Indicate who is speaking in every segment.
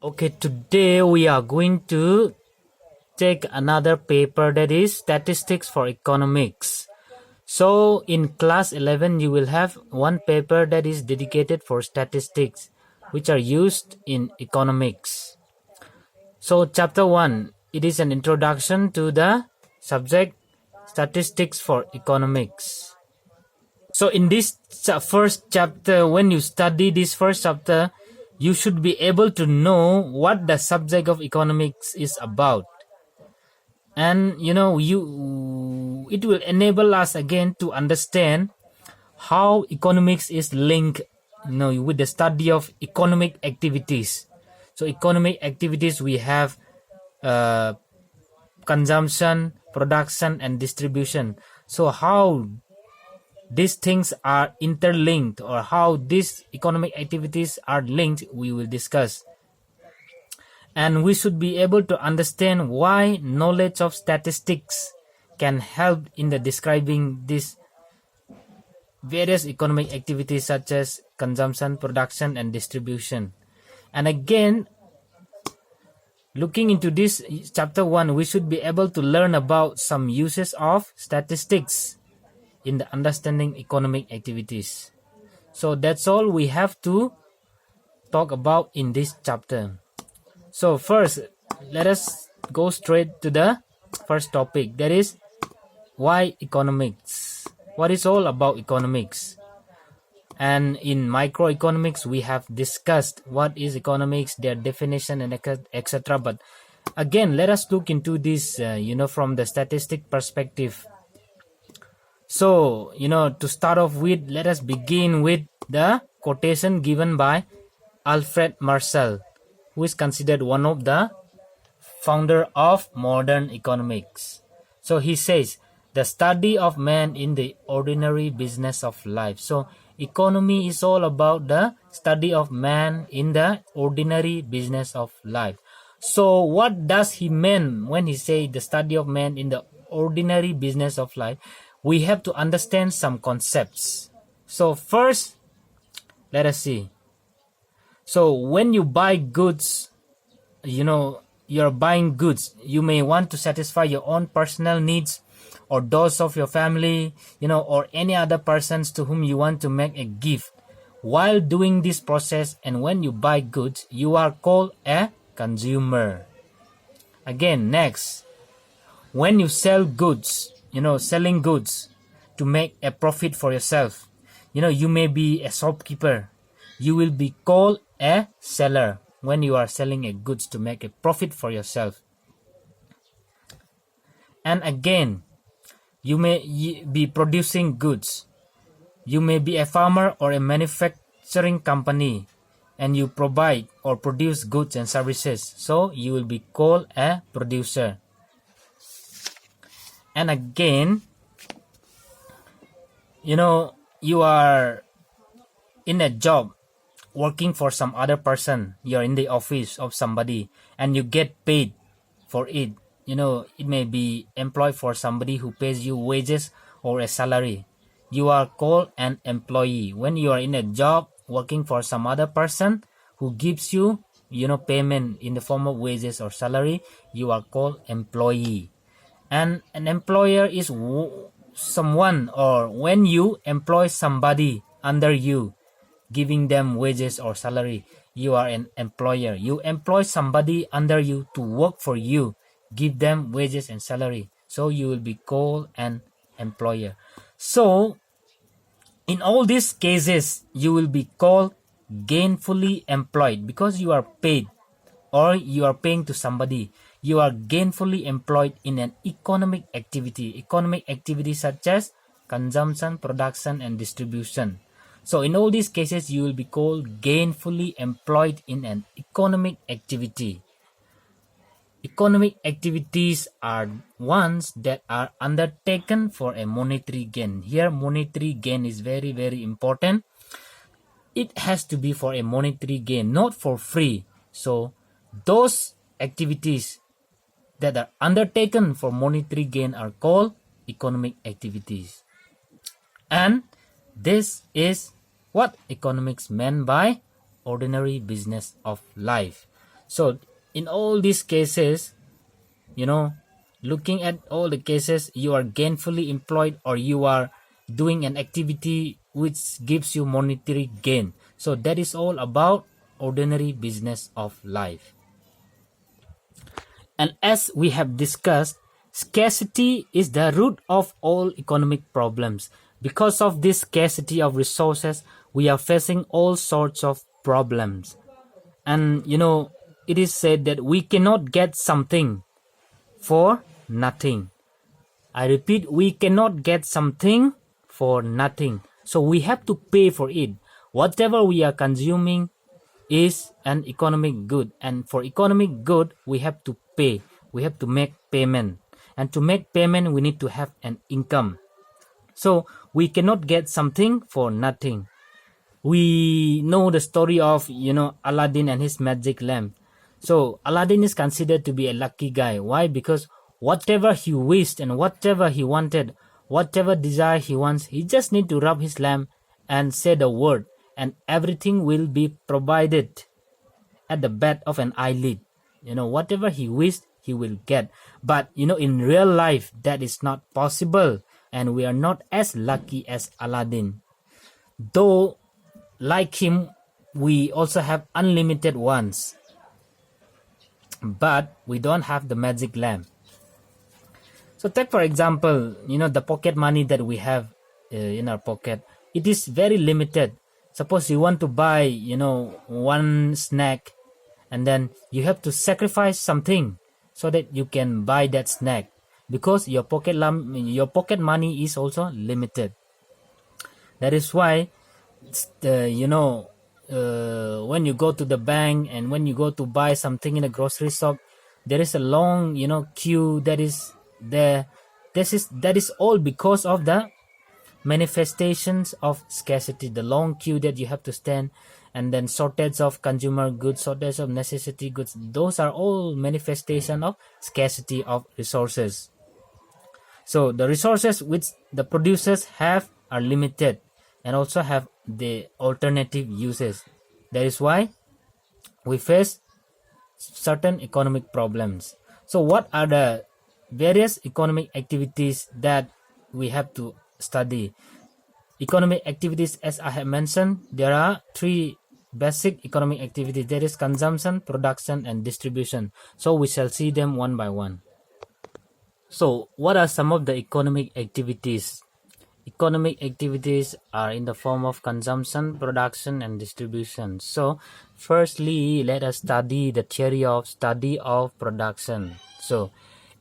Speaker 1: Okay, today we are going to take another paper, that is Statistics for Economics. So in class 11 you will have one paper that is dedicated for statistics which are used in economics. So chapter 1, it is an introduction to the subject Statistics for Economics. So in this first chapter, when you study this first chapter, you should be able to know what the subject of economics is about. And it will enable us again to understand how economics is linked with the study of economic activities. So economic activities, we have uh, consumption, production, and distribution. So how these things are interlinked, or how these economic activities are linked, we will discuss. And we should be able to understand why knowledge of statistics can help in the describing these various economic activities such as consumption, production, and distribution. And again, looking into this chapter 1, we should be able to learn about some uses of statistics in the understanding economic activities. So that's all we have to talk about in this chapter. So first, let us go straight to the first topic, that is why economics. What is all about economics? And in microeconomics, we have discussed what is economics, their definition, and etc. But again, let us look into this from the statistic perspective. So to start off with, let us begin with the quotation given by Alfred Marshall, who is considered one of the founder of modern economics. So he says, the study of man in the ordinary business of life. So economy is all about the study of man in the ordinary business of life. So what does he mean when he say the study of man in the ordinary business of life? We have to understand some concepts. So first, let us see. So when you buy goods, you're buying goods. You may want to satisfy your own personal needs or those of your family, or any other persons to whom you want to make a gift. While doing this process, and when you buy goods, you are called a consumer. Again, next, when you sell goods, selling goods to make a profit for yourself, you may be a shopkeeper. You will be called a seller when you are selling a goods to make a profit for yourself. And again, you may be producing goods. You may be a farmer or a manufacturing company, and you provide or produce goods and services. So you will be called a producer. And again, you are in a job working for some other person. You're in the office of somebody and you get paid for it. It may be employed for somebody who pays you wages or a salary. You are called an employee. When you are in a job working for some other person who gives you, payment in the form of wages or salary, you are called employee. And an employer is someone, or when you employ somebody under you, giving them wages or salary, you are an employer. You employ somebody under you to work for you, give them wages and salary, so you will be called an employer. So in all these cases, you will be called gainfully employed, because you are paid or you are paying to somebody. You are gainfully employed in an economic activity such as consumption, production, and distribution. So in all these cases, you will be called gainfully employed in an economic activity. Economic activities are ones that are undertaken for a monetary gain. Here, monetary gain is very, very important. It has to be for a monetary gain, not for free. So those activities that are undertaken for monetary gain are called economic activities. And this is what economics meant by ordinary business of life. So in all these cases, looking at all the cases, you are gainfully employed or you are doing an activity which gives you monetary gain. So that is all about ordinary business of life. And as we have discussed, scarcity is the root of all economic problems. Because of this scarcity of resources, we are facing all sorts of problems. And it is said that we cannot get something for nothing. I repeat, we cannot get something for nothing. So we have to pay for it. Whatever we are consuming is an economic good, and for economic good we have to pay. We have to make payment, and to make payment we need to have an income. So we cannot get something for nothing. We know the story of Aladdin and his magic lamp. So Aladdin is considered to be a lucky guy. Why? Because whatever he wished and whatever he wanted, whatever desire he wants, he just need to rub his lamp and say the word, and everything will be provided at the bat of an eyelid. Whatever he wished, he will get. But in real life, that is not possible, and we are not as lucky as Aladdin. Though, like him, we also have unlimited ones, but we don't have the magic lamp. So take for example, the pocket money that we have in our pocket. It is very limited. Suppose you want to buy, one snack, and then you have to sacrifice something so that you can buy that snack, because your pocket money is also limited. That is why when you go to the bank and when you go to buy something in a grocery shop, there is a long queue that is there. That is all because of the manifestations of scarcity, the long queue that you have to stand, and then shortage of consumer goods, shortage of necessity goods. Those are all manifestation of scarcity of resources. So the resources which the producers have are limited and also have the alternative uses. That is why we face certain economic problems. So what are the various economic activities that we have to study? Economic activities, as I have mentioned, there are three basic economic activities. There is consumption, production, and distribution. So we shall see them one by one. So what are some of the economic activities? Economic activities are in the form of consumption, production, and distribution. So firstly, let us study the theory of production. So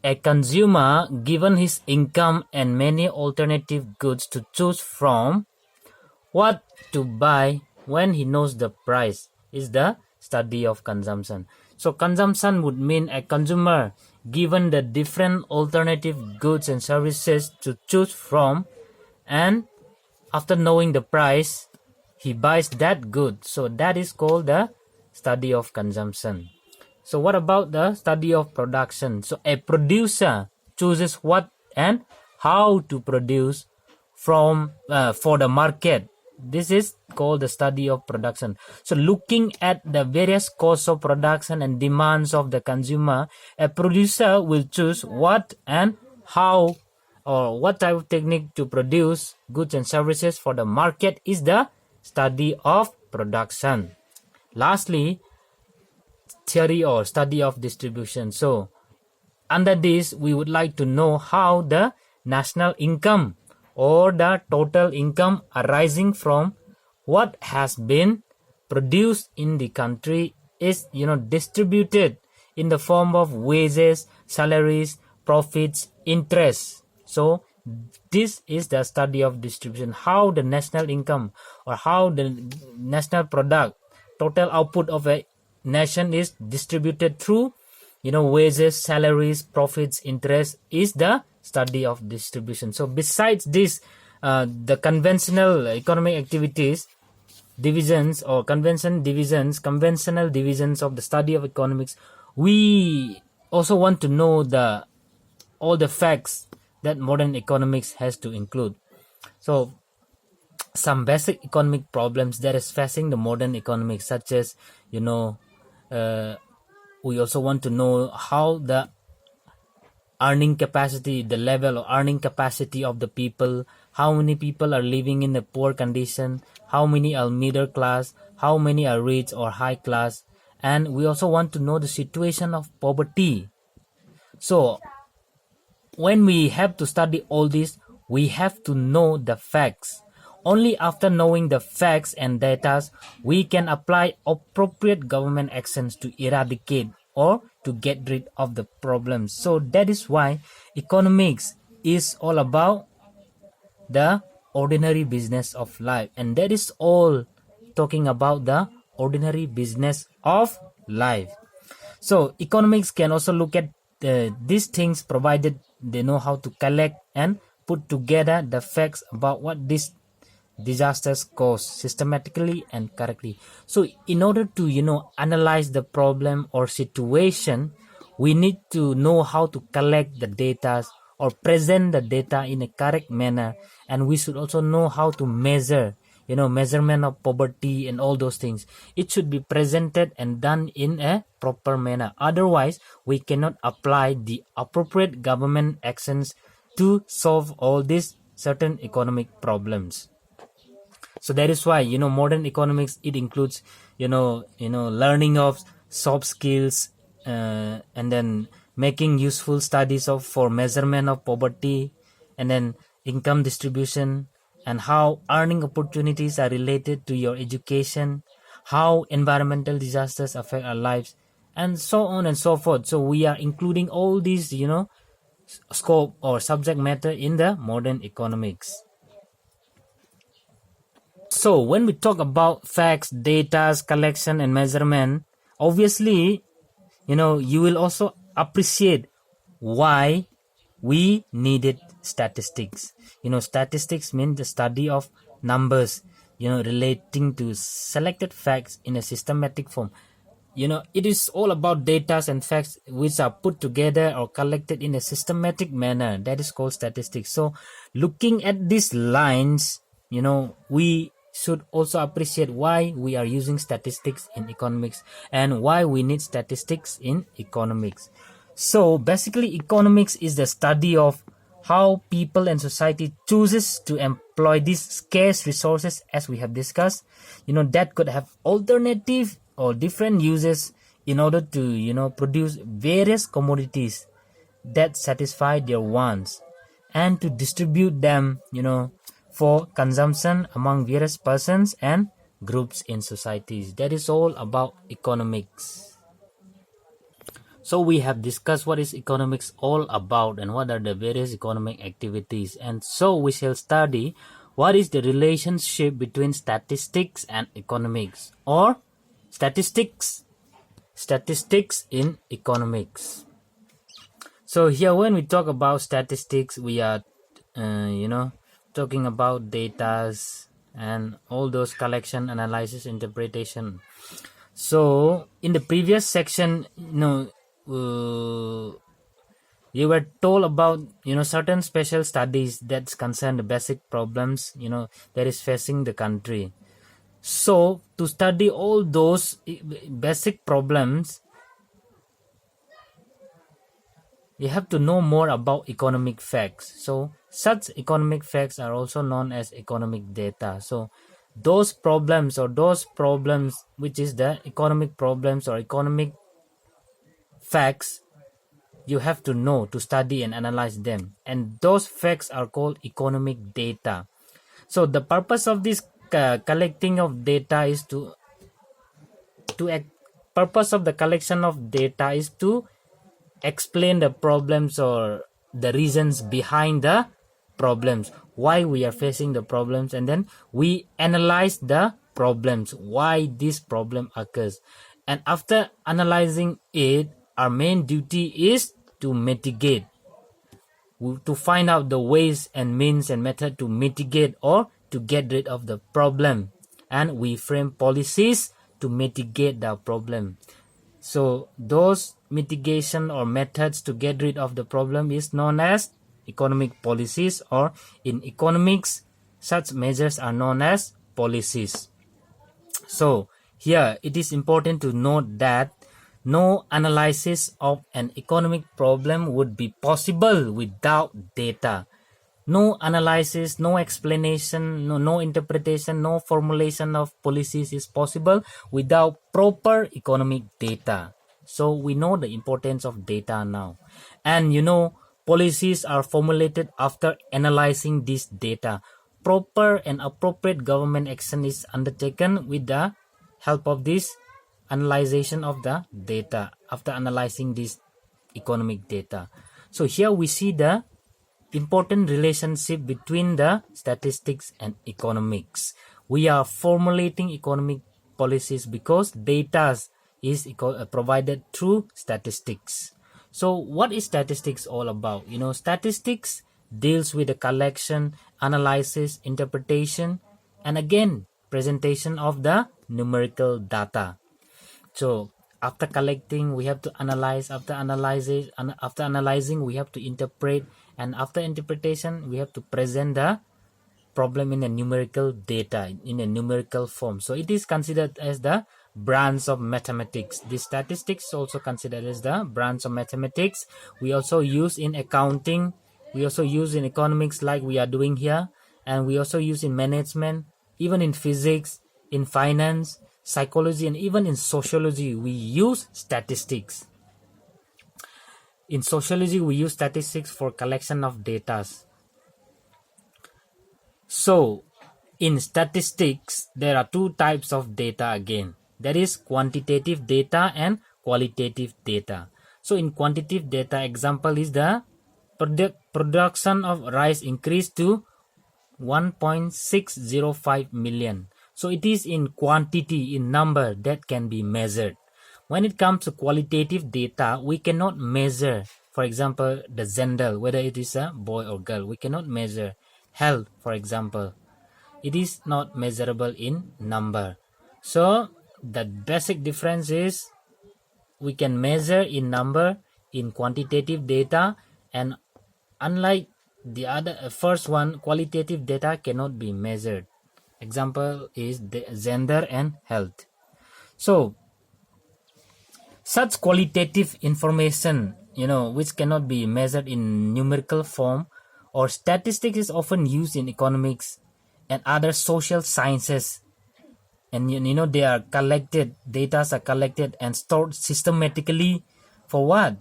Speaker 1: a consumer, given his income and many alternative goods to choose from, what to buy when he knows the price, is the study of consumption. So consumption would mean a consumer given the different alternative goods and services to choose from, and after knowing the price, he buys that good. So that is called the study of consumption. So what about the study of production? So a producer chooses what and how to produce for the market. This is called the study of production. So looking at the various costs of production and demands of the consumer, a producer will choose what and how, or what type of technique to produce goods and services for the market is the study of production. Lastly, theory or study of distribution. So under this, we would like to know how the national income or the total income arising from what has been produced in the country is distributed in the form of wages, salaries, profits, interest. So this is the study of distribution, how the national income or how the national product, total output of a nation is distributed through wages, salaries, profits, interest is the study of distribution. So besides this, the conventional economic activities divisions or conventional divisions of the study of economics, we also want to know all the facts that modern economics has to include. So some basic economic problems that is facing the modern economics, such as we also want to know how the earning capacity, the level of earning capacity of the people, how many people are living in a poor condition, how many are middle class, how many are rich or high class, and we also want to know the situation of poverty. So when we have to study all this, we have to know the facts. Only after knowing the facts and data, we can apply appropriate government actions to eradicate or to get rid of the problems. So that is why economics is all about the ordinary business of life, and that is all talking about the ordinary business of life. So economics can also look at these things provided they know how to collect and put together the facts about what these disasters cause systematically and correctly. So in order to analyze the problem or situation, we need to know how to collect the data or present the data in a correct manner, and we should also know how to measure, measurement of poverty and all those things. It should be presented and done in a proper manner. Otherwise, we cannot apply the appropriate government actions to solve all these certain economic problems. So that is why modern economics, it includes learning of soft skills, and then making useful studies of for measurement of poverty, and then income distribution, and how earning opportunities are related to your education, how environmental disasters affect our lives, and so on and so forth. So we are including all these scope or subject matter in the modern economics. So when we talk about facts, data, collection, and measurement, obviously, you will also appreciate why we needed statistics. Statistics mean the study of numbers, relating to selected facts in a systematic form. It is all about data and facts which are put together or collected in a systematic manner. That is called statistics. So looking at these lines, we should also appreciate why we are using statistics in economics and why we need statistics in economics. So basically, economics is the study of how people and society chooses to employ these scarce resources, as we have discussed, that could have alternative or different uses in order to produce various commodities that satisfy their wants, and to distribute them for consumption among various persons and groups in societies. That is all about economics. So we have discussed what is economics all about and what are the various economic activities, and so we shall study what is the relationship between statistics and economics, or statistics in economics. So here, when we talk about statistics, we are talking about data and all those collection, analysis, interpretation. So in the previous section, you were told about certain special studies that concern the basic problems that is facing the country. So to study all those basic problems, you have to know more about economic facts. So such economic facts are also known as economic data. So those problems which is the economic problems or economic facts, you have to know to study and analyze them, and those facts are called economic data. So the purpose of this collecting of data is purpose of the collection of data is to explain the problems or the reasons behind the problems, why we are facing the problems, and then we analyze the problems, why this problem occurs. And after analyzing it, our main duty is to mitigate, to find out the ways and means and method to mitigate or to get rid of the problem, and we frame policies to mitigate the problem. So those mitigation or methods to get rid of the problem is known as economic policies, or in economics, such measures are known as policies. So here it is important to note that No analysis of an economic problem would be possible without data. No analysis, no explanation, no interpretation, no formulation of policies is possible without proper economic data. So we know the importance of data now. And policies are formulated after analyzing this data. Proper and appropriate government action is undertaken with the help of this analyzation of the data after analyzing this economic data. So here we see the important relationship between the statistics and economics. We are formulating economic policies because data is provided through statistics. So what is statistics all about? Statistics deals with the collection, analysis, interpretation, and again presentation of the numerical data. So after collecting, we have to analyze. After analyzing, we have to interpret, and after interpretation, we have to present the problem in a numerical data, in a numerical form. So it is considered as the branch of mathematics. The statistics also considered as the branch of mathematics. We also use in accounting. We also use in economics, like we are doing here, and we also use in management, even in physics, in finance, psychology, and even in sociology. We use statistics. In sociology, we use statistics for collection of data. So in statistics, there are two types of data again. There is quantitative data and qualitative data. So in quantitative data, example is the production of rice increased to 1.605 million. So it is in quantity, in number, that can be measured. When it comes to qualitative data, we cannot measure, for example, the gender, whether it is a boy or girl. We cannot measure health, for example. It is not measurable in number. So the basic difference is we can measure in number in quantitative data, and unlike the other first one, qualitative data cannot be measured. Example is the gender and health. So such qualitative information, which cannot be measured in numerical form, or statistics, is often used in economics and other social sciences. And they are collected, data are collected and stored systematically. For what?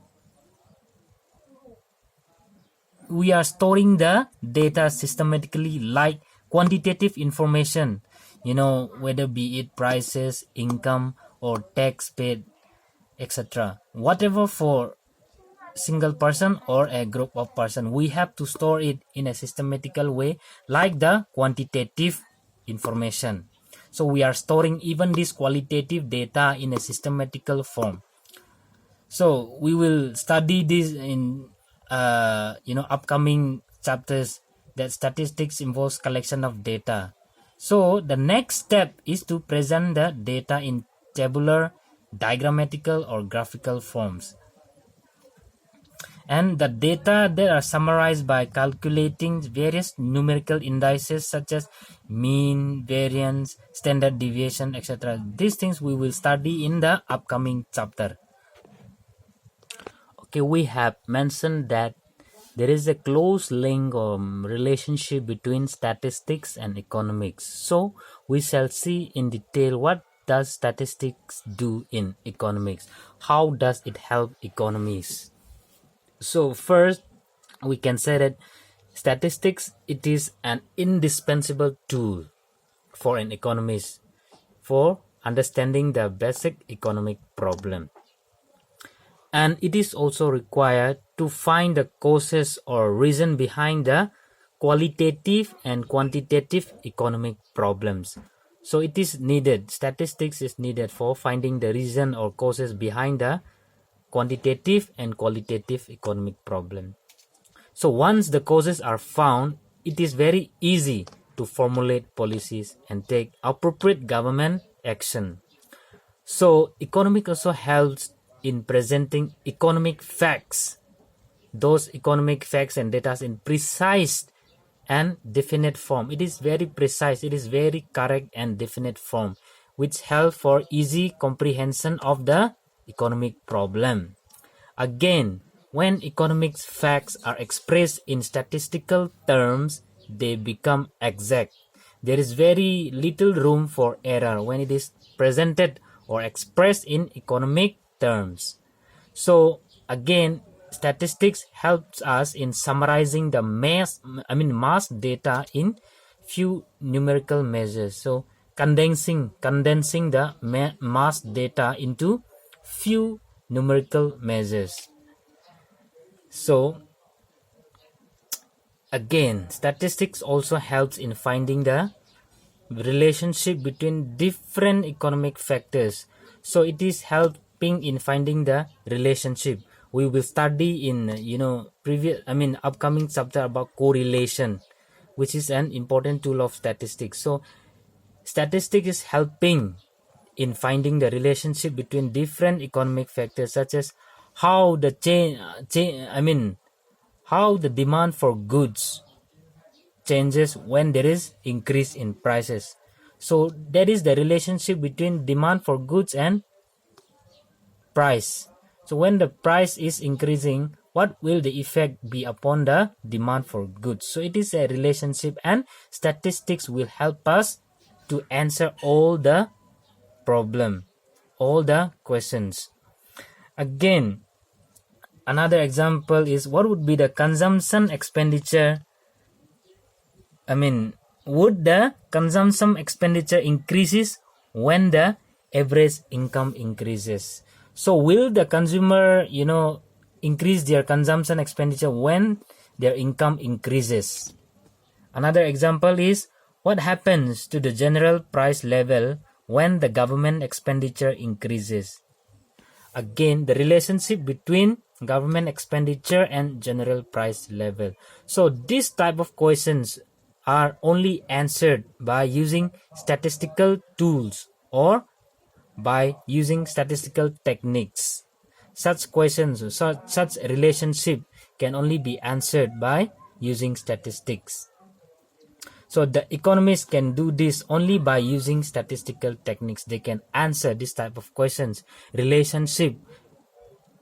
Speaker 1: We are storing the data systematically, like quantitative information, whether be it prices, income, or tax paid, etc. Whatever for single person or a group of person, we have to store it in a systematical way, like the quantitative information. So we are storing even this qualitative data in a systematical form. So we will study this in upcoming chapters, that statistics involves collection of data. So the next step is to present the data in tabular, diagrammatical, or graphical forms. And the data that are summarized by calculating various numerical indices such as mean, variance, standard deviation, etc. These things we will study in the upcoming chapter. Okay, we have mentioned that there is a close link or relationship between statistics and economics. So we shall see in detail what does statistics do in economics. How does it help economies? So first, we can say that statistics, it is an indispensable tool for an economist for understanding the basic economic problem. And it is also required to find the causes or reason behind the qualitative and quantitative economic problems. So it is needed, statistics is needed for finding the reason or causes behind the quantitative and qualitative economic problem. So once the causes are found, it is very easy to formulate policies and take appropriate government action. So economic also helps in presenting economic facts, those economic facts and data in precise and definite form. It is very precise, it is very correct and definite form, which help for easy comprehension of the economic problem. Again, when economic facts are expressed in statistical terms, they become exact. There is very little room for error when it is presented or expressed in economic terms. So again, statistics helps us in summarizing the mass data in few numerical measures. So condensing the mass data into few numerical measures. So again, statistics also helps in finding the relationship between different economic factors. So it is helping in finding the relationship. We will study in upcoming chapter about correlation, which is an important tool of statistics. So statistics is helping in finding the relationship between different economic factors, such as how the how the demand for goods changes when there is increase in prices. So that is the relationship between demand for goods and price. So when the price is increasing, what will the effect be upon the demand for goods? So it is a relationship, and statistics will help us to answer all the problem, all the questions. Again, another example is what would be the consumption expenditure. Would the consumption expenditure increases when the average income increases? So will the consumer, increase their consumption expenditure when their income increases? Another example is what happens to the general price level when the government expenditure increases? Again, the relationship between government expenditure and general price level. So this type of questions are only answered by using statistical tools or by using statistical techniques. Such questions, such relationship can only be answered by using statistics. So the economists can do this only by using statistical techniques. They can answer this type of questions, relationship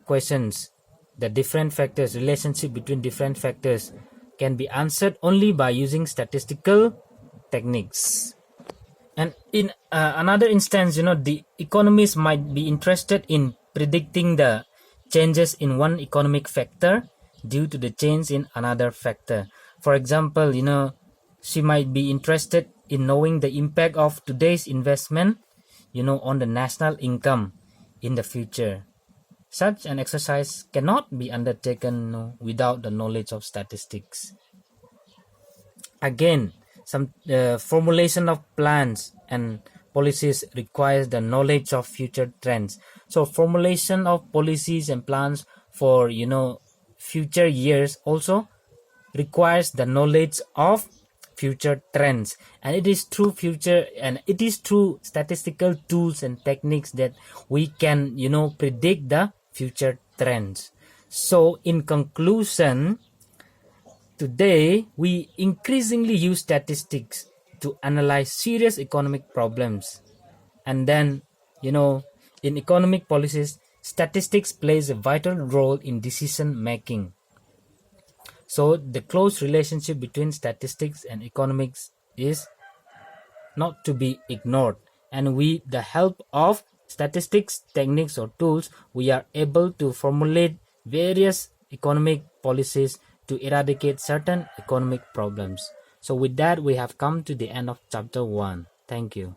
Speaker 1: questions, the different factors, relationship between different factors can be answered only by using statistical techniques. And in another instance, the economists might be interested in predicting the changes in one economic factor due to the change in another factor. For example, she might be interested in knowing the impact of today's investment, on the national income in the future. Such an exercise cannot be undertaken without the knowledge of statistics. Again, some formulation of plans and policies requires the knowledge of future trends. So formulation of policies and plans for future years also requires the knowledge of future trends, and it is through statistical tools and techniques that we can predict the future trends. So in conclusion, today we increasingly use statistics to analyze serious economic problems, and then in economic policies, statistics plays a vital role in decision making. So the close relationship between statistics and economics is not to be ignored, and with the help of statistics techniques or tools, we are able to formulate various economic policies to eradicate certain economic problems. So with that, we have come to the end of chapter 1. Thank you.